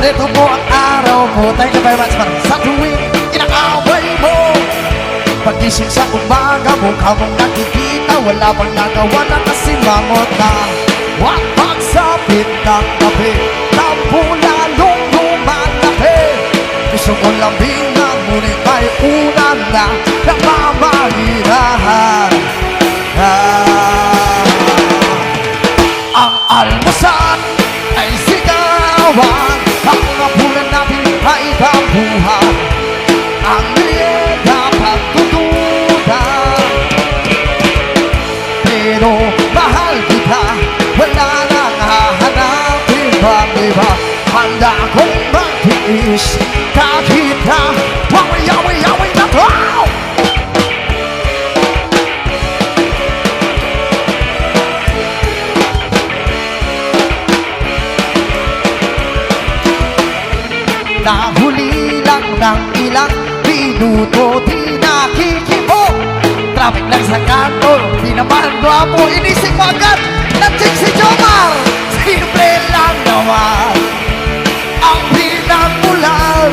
Ito po ang araw mo. Thank you very much, man. Sa tuwing inaaway mo, pagising sa umaga, mukha mong nakikita, wala bang nagawa na kasimangot na. Wag pagsapit ng gabi, tampo lalong lumalaki. Gusto ko lambingan, ngunit may ulan na napamahirahan. Ang almusal ay sigawan, ang hapunan natin ay tampuhan, ang merienda pagtutunan. Pero mahal kita, wala nang hahanapin pang iba. Handa akong magtiis kahit na wawi na to. Nahuli lang ng ilang minuto, di nakikimo. Traffic lang sa kanto, di naman guwapo. Inisip mo agad, nagsik si Jomar. Simple lang naman ang pinagmulan.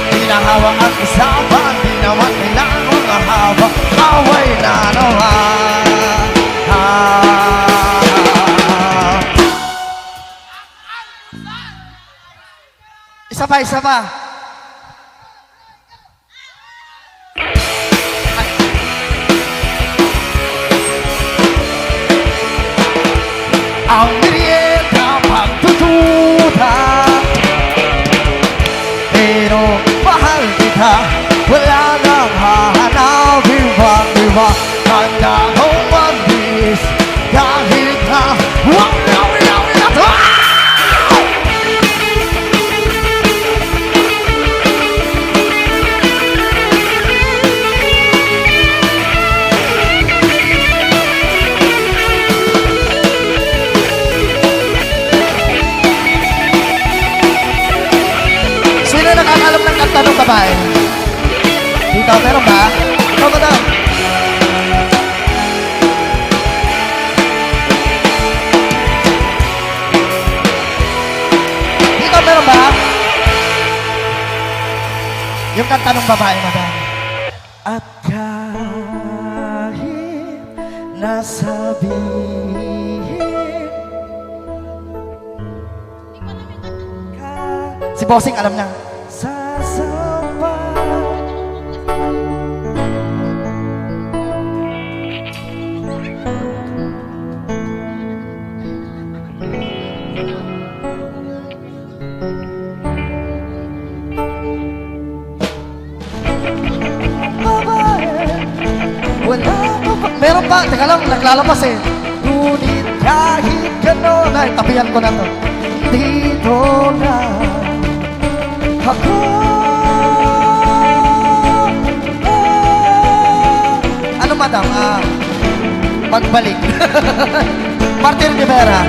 Hinahawa ang usapan, di naman kailangan mahaba. Away na naman. Isa pa, isa pa. Ang merienda pagtutunan, pero mahal kita, wala nang hahanapin pang iba. Handa kong mag-bis kahit na wawi na to. Nakakalam ng kanta ng babae. Dito, meron ba? Ikaw ba daw? Dito, meron ba? Yung kanta ng babae, madam. At kahit nasabihin, si Bossing alam niya. Sasamba. Wala ko pa. Meron pa. Teka lang, naglalabas eh. Ngunit kahit gano'n, ay tapihan ko na to. Dito na ako. Ano madam? Pagbalik. Martin Rivera.